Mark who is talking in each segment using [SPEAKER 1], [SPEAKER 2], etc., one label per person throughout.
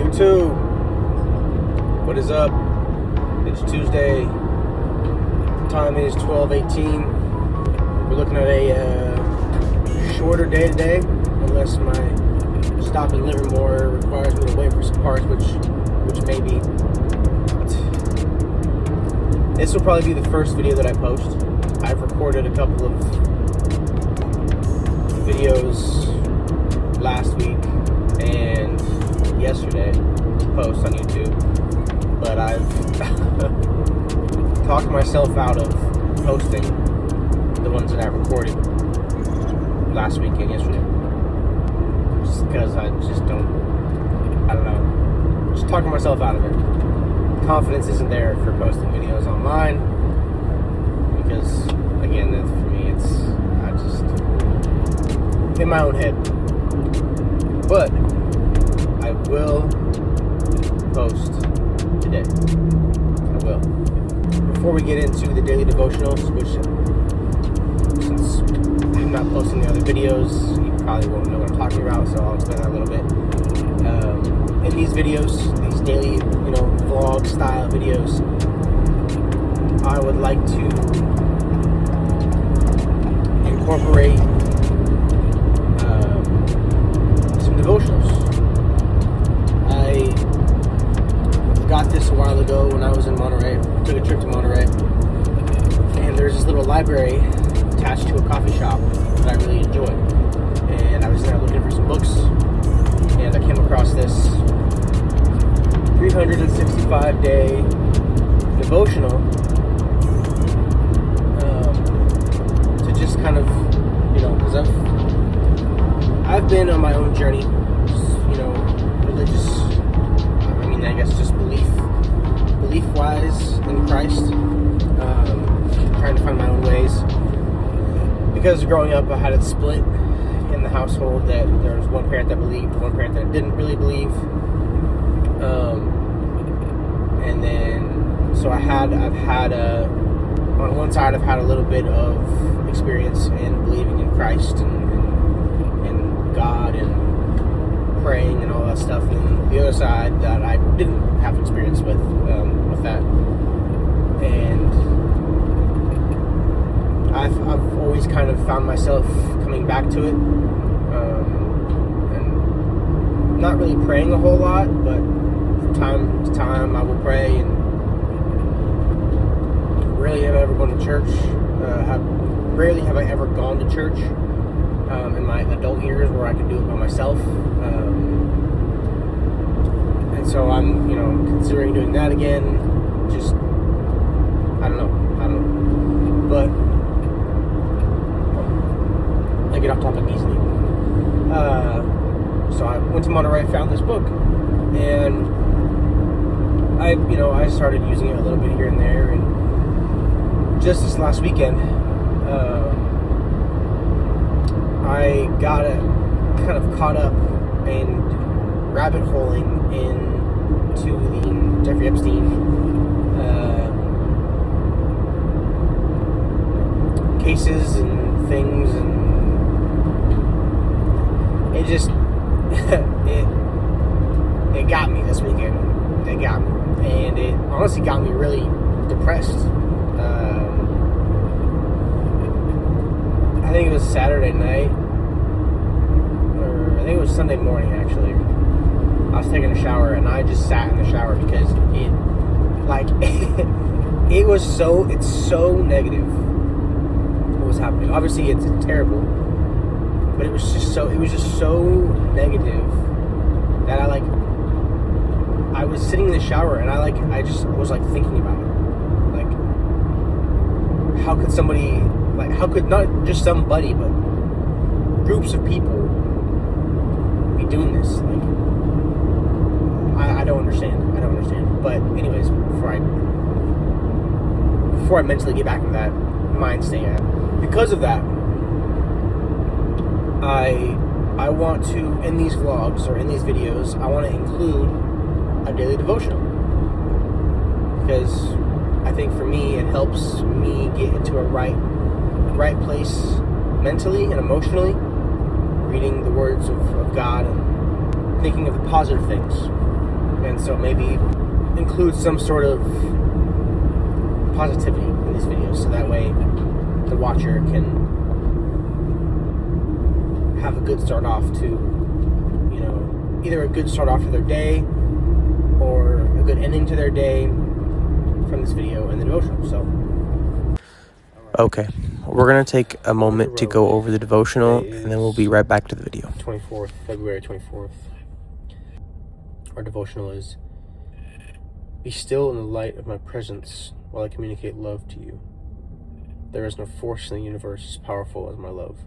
[SPEAKER 1] YouTube, what is up? It's Tuesday. Time is 12:18. We're looking at a shorter day today, unless my stop in Livermore requires me to wait for some parts, which maybe. This will probably be the first video that I post. I've recorded a couple of videos last week and yesterday to post on YouTube, but I've talked myself out of posting the ones that I recorded last week and yesterday, just because I don't know, just talking myself out of it. Confidence isn't there for posting videos online, because again, for me, I just in my own head. But I will post today. I will. Before we get into the daily devotionals, which, since I'm not posting the other videos, you probably won't know what I'm talking about, so I'll explain that a little bit. In these videos, these daily, vlog style videos, I would like to incorporate some devotionals. I got this a while ago when I was in Monterey. Took a trip to Monterey, and there's this little library attached to a coffee shop that I really enjoy. And I was there looking for some books, and I came across this 365-day devotional to just kind of, because I've been on my own journey, religious, I guess just belief-wise in Christ, trying to find my own ways, because growing up I had it split in the household, that there was one parent that believed, one parent that didn't really believe, and then, so I've had on one side, I've had a little bit of experience in believing in Christ and God and praying and all that stuff, and the other side that I didn't have experience with that. And I've always kind of found myself coming back to it, and not really praying a whole lot, but from time to time I will pray. And rarely have I ever gone to church. Rarely have I ever gone to church in my adult years where I could do it by myself. And so I'm, considering doing that again. Just, I don't know. But I get off topic easily. So I went to Monterey, found this book, and I started using it a little bit here and there, and just this last weekend, I got kind of caught up and rabbit holing into the Jeffrey Epstein cases and things, and it just it got me this weekend. It got me, and it honestly got me really depressed. I think it was Saturday night, or I think it was Sunday morning, actually. I was taking a shower, and I just sat in the shower because it's so negative what was happening. Obviously, it's terrible, but it was just so negative that I was sitting in the shower, and I just was thinking about it. How could somebody, how could not just somebody, but groups of people be doing this? I don't understand. But anyways, before I mentally get back into that mind state, because of that, I want to, in these vlogs or in these videos, I want to include a daily devotional, because I think for me it helps me get into a right place mentally and emotionally, reading the words of God and thinking of the positive things And so maybe include some sort of positivity in these videos, so that way the watcher can have a good start off to, you know, either a good start off to their day or a good ending to their day from this video and the devotional. So, okay, we're going to take a moment to go over the devotional, and then we'll be right back to the video. February 24th. Our devotional is, be still in the light of my presence while I communicate love to you. There is no force in the universe as powerful as my love.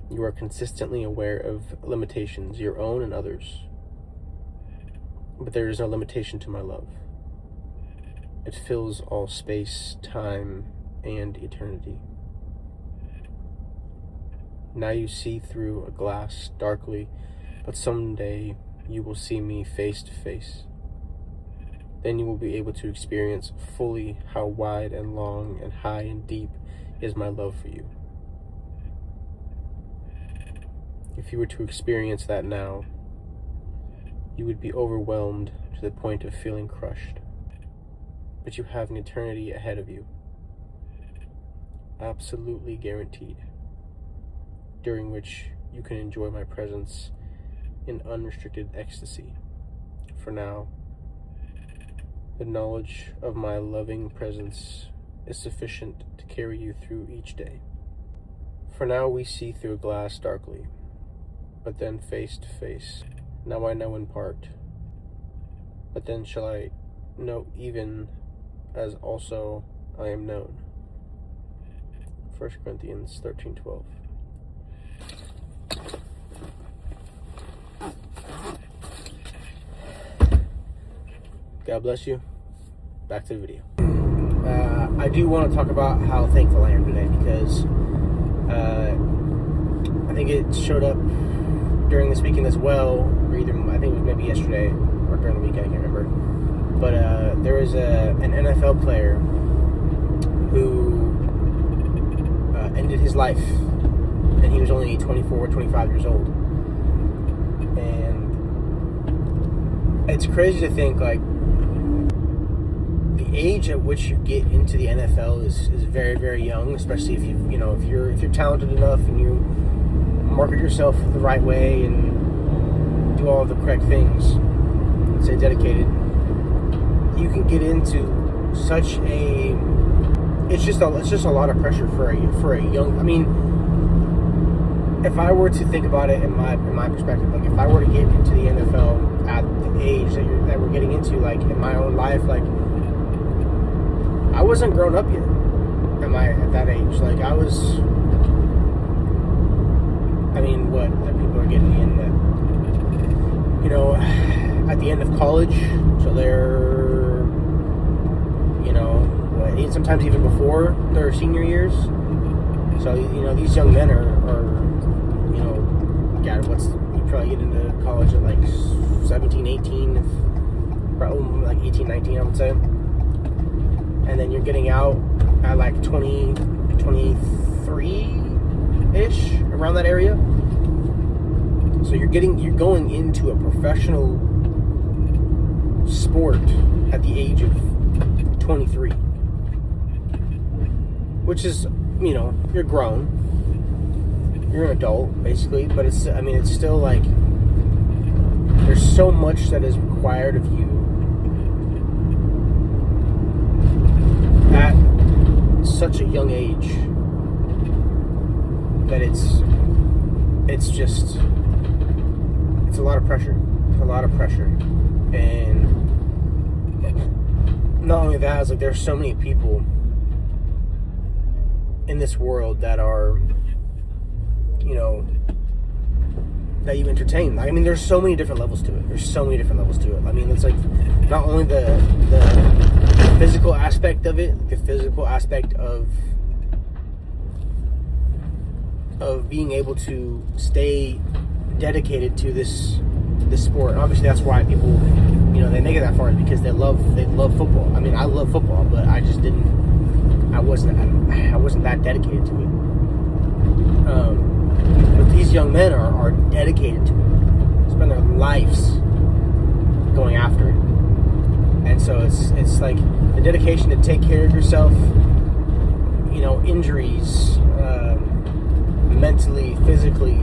[SPEAKER 1] You are consistently aware of limitations, your own and others. But there is no limitation to my love. It fills all space, time, and eternity. Now you see through a glass darkly, but someday you will see me face to face. Then you will be able to experience fully how wide and long and high and deep is my love for you. If you were to experience that now, you would be overwhelmed to the point of feeling crushed. But you have an eternity ahead of you, absolutely guaranteed, during which you can enjoy my presence in unrestricted ecstasy. For now, the knowledge of my loving presence is sufficient to carry you through each day. For now we see through a glass darkly, but then face to face. Now I know in part, but then shall I know even as also I am known. 1 Corinthians 13:12. God bless you. Back to the video. I do want to talk about how thankful I am today, because I think it showed up during this weekend as well, or either I think it was maybe yesterday or during the weekend, I can't remember. But there was an NFL player who ended his life, and he was only 24, 25 years old. And it's crazy to think, like, the age at which you get into the NFL is very, very young, especially if if you're talented enough and you market yourself the right way and do all the correct things, and stay dedicated. You can get into such a it's just a lot of pressure for a young. I mean, if I were to think about it in my perspective, like if I were to get into the NFL at the age that we're getting into, like in my own life, like I wasn't grown up yet. At that age? Like I was. I mean, what people are getting in, at the end of college, so they're, sometimes even before their senior years. So, these young men are God, you probably get into college at like 17, 18, probably like 18, 19, I would say. And then you're getting out at like 20, 23-ish, around that area. So you're going into a professional sport at the age of 23. Which is, you're grown. You're an adult, basically, but it's still like, there's so much that is required of you at such a young age that it's a lot of pressure. It's a lot of pressure. And not only that, it's like there's so many people in this world that are, that you entertain. I mean, there's so many different levels to it. I mean, it's like not only the physical aspect of it, the physical aspect of being able to stay dedicated to this sport. And obviously, that's why people, they make it that far, because they love football. I mean, I love football, but I wasn't that dedicated to it. But these young men are dedicated to it. Spend their lives going after it. And so it's like the dedication to take care of yourself, injuries, mentally, physically,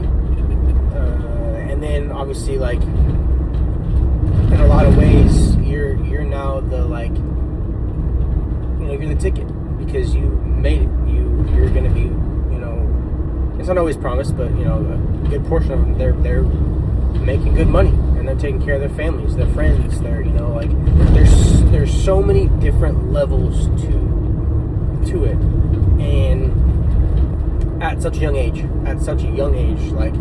[SPEAKER 1] and then obviously, like, in a lot of ways, you're now the, like, you're the ticket, because you made it. You're going to be, it's not always promised, but, a good portion of them, they're making good money, and they're taking care of their families, their friends, like, there's so many different levels to it, and at such a young age, like,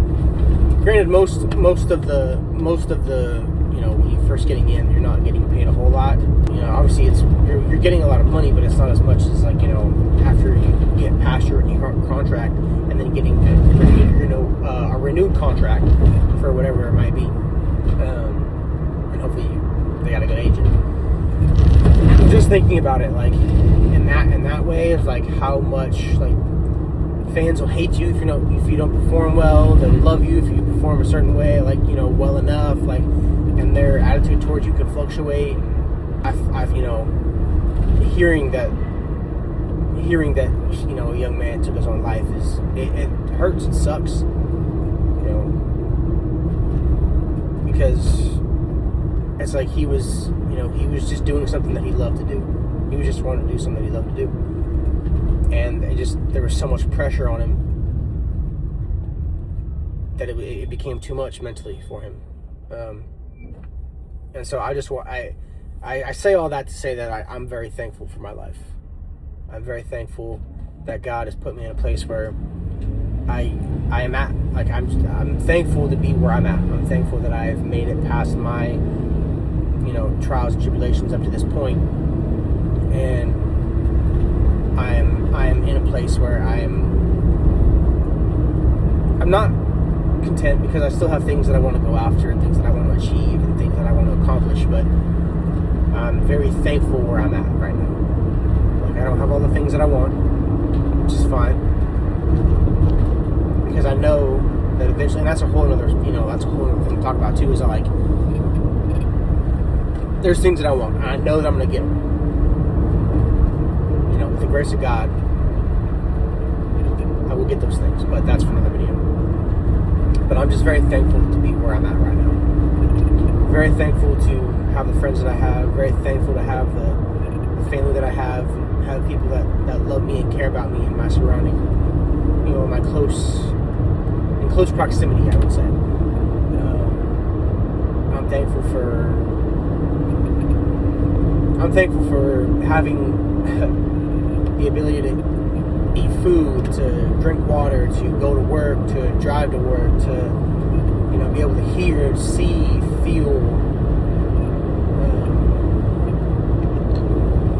[SPEAKER 1] granted, most of the when you're first getting in, you're not getting paid a whole lot. Obviously you're getting a lot of money, but it's not as much as, like, after you get past your contract and then getting a renewed contract for whatever it might be, and hopefully they got a good agent. Just thinking about it, like, in that way, of, like, how much, like, fans will hate you if you don't perform well. They'll love you if you perform a certain way, like, well enough, like, and their attitude towards you can fluctuate. I've hearing that a young man took his own life it hurts and sucks, because it's like he was just doing something that he loved to do. He was just wanting to do something he loved to do, and there was so much pressure on him that it became too much mentally for him. And so I say all that to say that I'm very thankful for my life. I'm very thankful that God has put me in a place where I am at. Like, I'm thankful to be where I'm at. I'm thankful that I've made it past my trials and tribulations up to this point, and I am in a place where I'm not content, because I still have things that I want to go after and things that I want to achieve and things that I want to accomplish, but I'm very thankful where I'm at right now. Like, I don't have all the things that I want, which is fine, because I know that eventually, and that's a whole other thing to talk about too, is that, like, there's things that I want, and I know that I'm going to get them. With the grace of God, I will get those things, but that's for another video. But I'm just very thankful to be where I'm at right now. Very thankful to have the friends that I have. Very thankful to have the family that I have people that love me and care about me in my surrounding. In close proximity, I would say. I'm thankful for having the ability to eat food, to drink water, to go to work, to drive to work, to be able to hear, see, feel,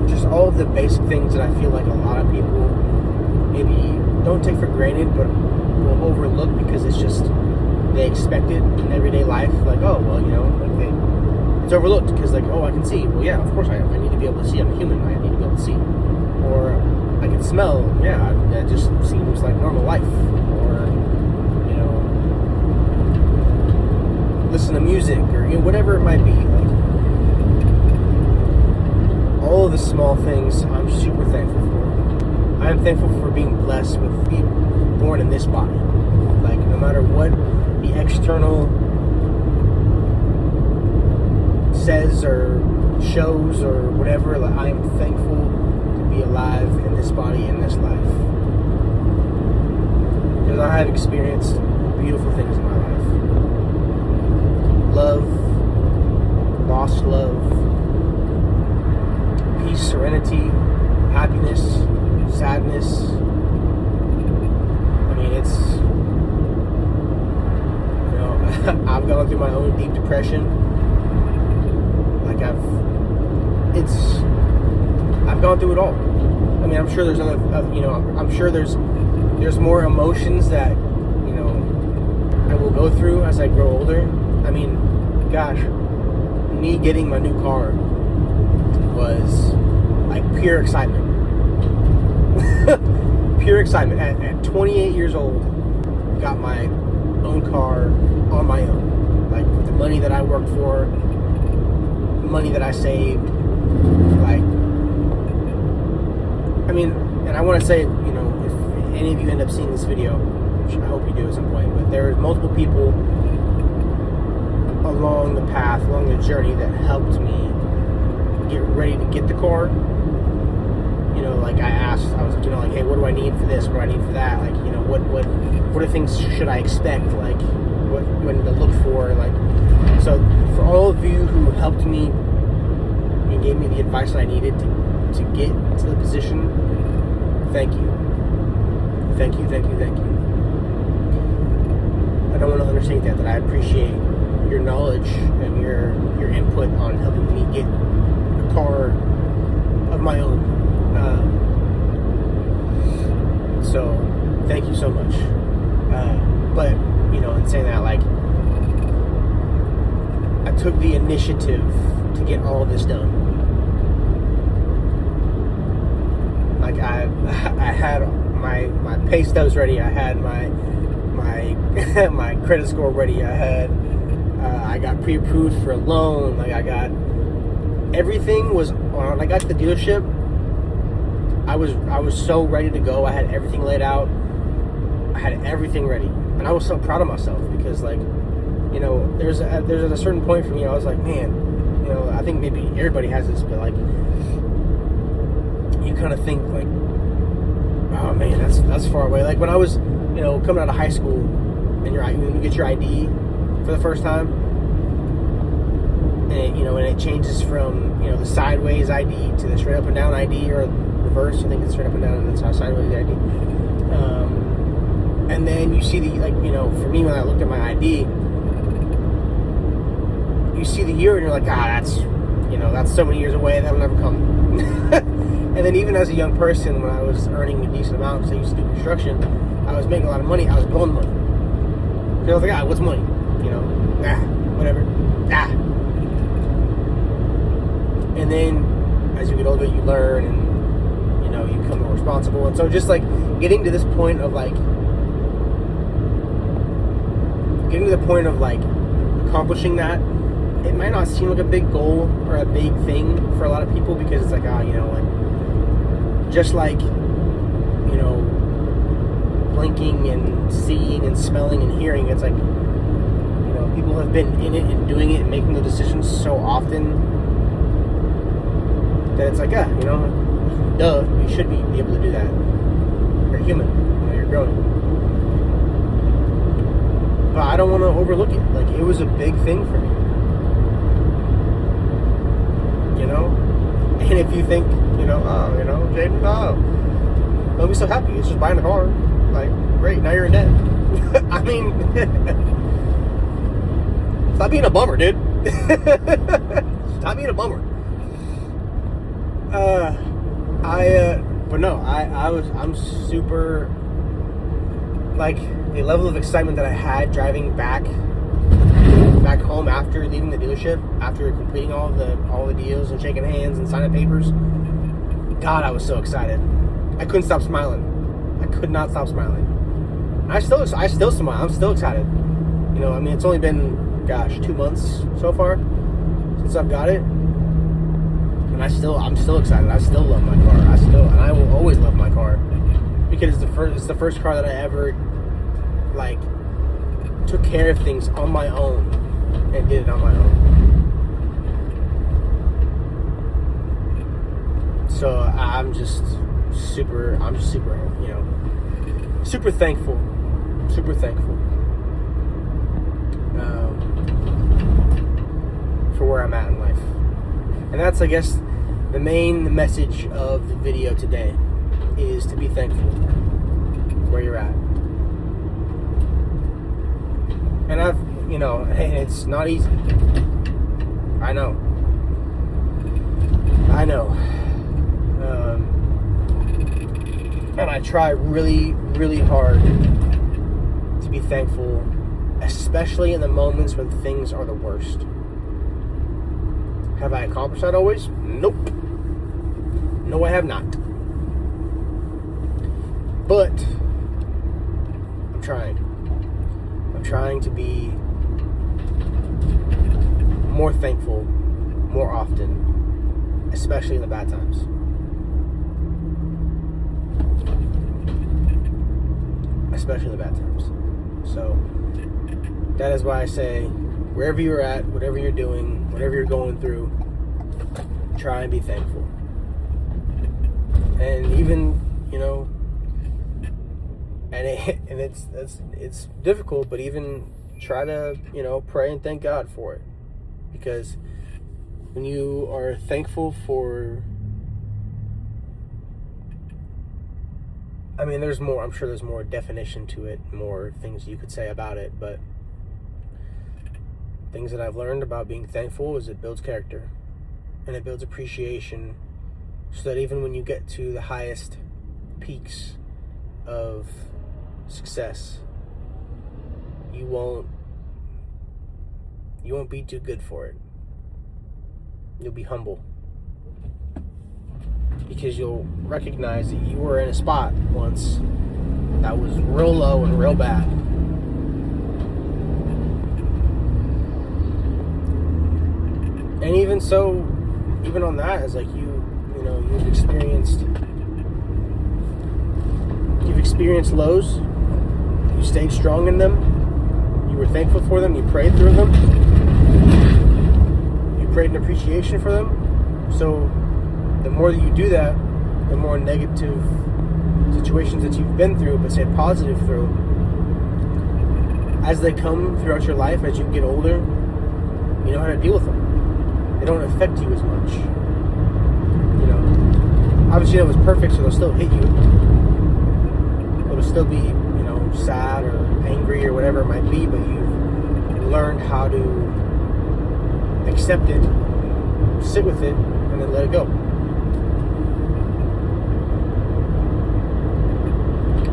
[SPEAKER 1] just all of the basic things that I feel like a lot of people maybe don't take for granted, but will overlook because it's just they expect it in everyday life. Like, oh well, it's overlooked because, like, oh, I can see. Well, yeah, of course I need to be able to see. I'm a human. I need to be able to see. Or I can smell. Yeah, that just seems like normal life. Or listen to music, or whatever it might be. Like, all of the small things, I'm super thankful for. I am thankful for being blessed with being born in this body. Like, no matter what the external says or shows or whatever, like, I am thankful to be alive in this body, in this life, because I have experienced beautiful things in my life. Love, lost love, peace, serenity, happiness, sadness. I mean, it's I've gone through my own deep depression. Like, I've gone through it all. I mean, I'm sure there's I'm sure there's more emotions that I will go through as I grow older. I mean, gosh, me getting my new car was like pure excitement. Pure excitement. At 28 years old, got my own car on my own. Like, with the money that I worked for, money that I saved. Like, I mean, and I want to say, you know, if any of you end up seeing this video, which I hope you do at some point, but there's multiple people along the path, along the journey that helped me get ready to get the car. You know, like I was like, you know, like, hey, what do I need for this? What do I need for that? Like, you know, what are things should I expect? Like, what do I need to look for? Like, so for all of you who helped me and gave me the advice that I needed to get to the position, thank you. Thank you, thank you, thank you. I don't want to understate that I appreciate your knowledge and your input on helping me get a car of my own. So thank you so much. But, you know, in saying that, like, I took the initiative to get all of this done. Like, I had my pay stubs ready. I had my my credit score ready. I got pre-approved for a loan. Like, I got everything was on. I got to the dealership. I was so ready to go. I had everything laid out. I had everything ready, and I was so proud of myself because, like, you know, there's at a certain point for me, I was like, man, you know, I think maybe everybody has this, but like, you kind of think like, oh man, that's far away. Like when I was, you know, coming out of high school, and when you get your ID for the first time, and it changes from, you know, the sideways ID to the straight up and down ID, or reverse. I think it's straight up and down, and it's sideways ID. And then you see the, like, you know, for me, when I looked at my ID, you see the year and you're like, that's so many years away, that'll never come. And then even as a young person, when I was earning a decent amount, because I used to do construction, I was making a lot of money, I was blowing money. Because I was like, what's money? You know, whatever. And then as you get older, you learn, and, you know, you become more responsible. And so just like getting to this point of like, accomplishing that, it might not seem like a big goal or a big thing for a lot of people, because it's like, you know, like, just like, you know, blinking and seeing and smelling and hearing, it's like, you know, people have been in it and doing it and making the decisions so often that it's like, you know, duh, you should be able to do that. You're human, you know, you're growing. But I don't want to overlook it. Like, it was a big thing for me. You know? And if you think, you know, you know, Jaden, don't be so happy. It's just buying a car. Like, great, now you're in debt. I mean, stop being a bummer, dude. Stop being a bummer. But no, I'm super, like, the level of excitement that I had driving back home after leaving the dealership, after completing all the deals and shaking hands and signing papers. God, I was so excited. I couldn't stop smiling. I could not stop smiling. I still smile. I'm still excited. You know, I mean, it's only been, 2 months so far since I've got it, and I'm still excited. I still love my car. And I will always love my car, because it's the first car that I ever, like, took care of things on my own and did it on my own. So I'm just super, you know, super thankful. For where I'm at in life. And that's, I guess, the main message of the video today, is to be thankful where you're at. And you know, it's not easy. I know. And I try really, really hard to be thankful, especially in the moments when things are the worst. Have I accomplished that always? Nope. No, I have not. But I'm trying. I'm trying to be more thankful more often, especially in the bad times. Especially in the bad times. So that is why I say, wherever you're at, whatever you're doing, whatever you're going through, try and be thankful. And even, and it's difficult, but even try to, pray and thank God for it. Because when you are thankful for, there's more, I'm sure there's more definition to it, more things you could say about it, but things that I've learned about being thankful is it builds character and it builds appreciation, so that even when you get to the highest peaks of success, you won't be too good for it. You'll be humble, because you'll recognize that you were in a spot once that was real low and real bad. And even so, even on that, is like you've experienced lows. You stayed strong in them. You were thankful for them. You prayed through them. You prayed in appreciation for them. So the more that you do that, the more negative situations that you've been through, but say positive through, as they come throughout your life, as you get older, you know how to deal with them. They don't affect you as much. Obviously, it was perfect, so they'll still hit you. It'll still be, sad or angry or whatever it might be, but you've learned how to accept it, sit with it, and then let it go.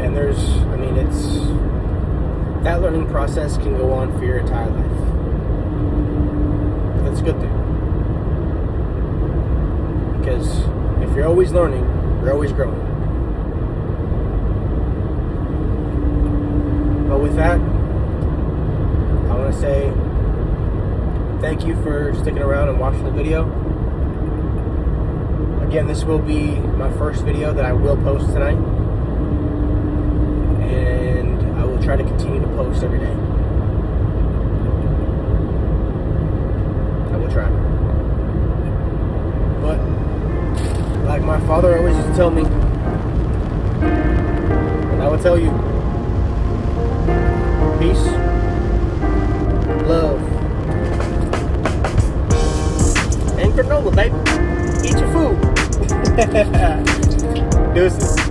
[SPEAKER 1] And that learning process can go on for your entire life. That's a good thing. Because if you're always learning, you're always growing. But with that, I want to say thank you for sticking around and watching the video. Again, this will be my first video that I will post tonight. And I will try to continue to post every day. I will try. But like my father always used to tell me, and I will tell you, peace, love, and granola, baby. Eat your food. Deuces.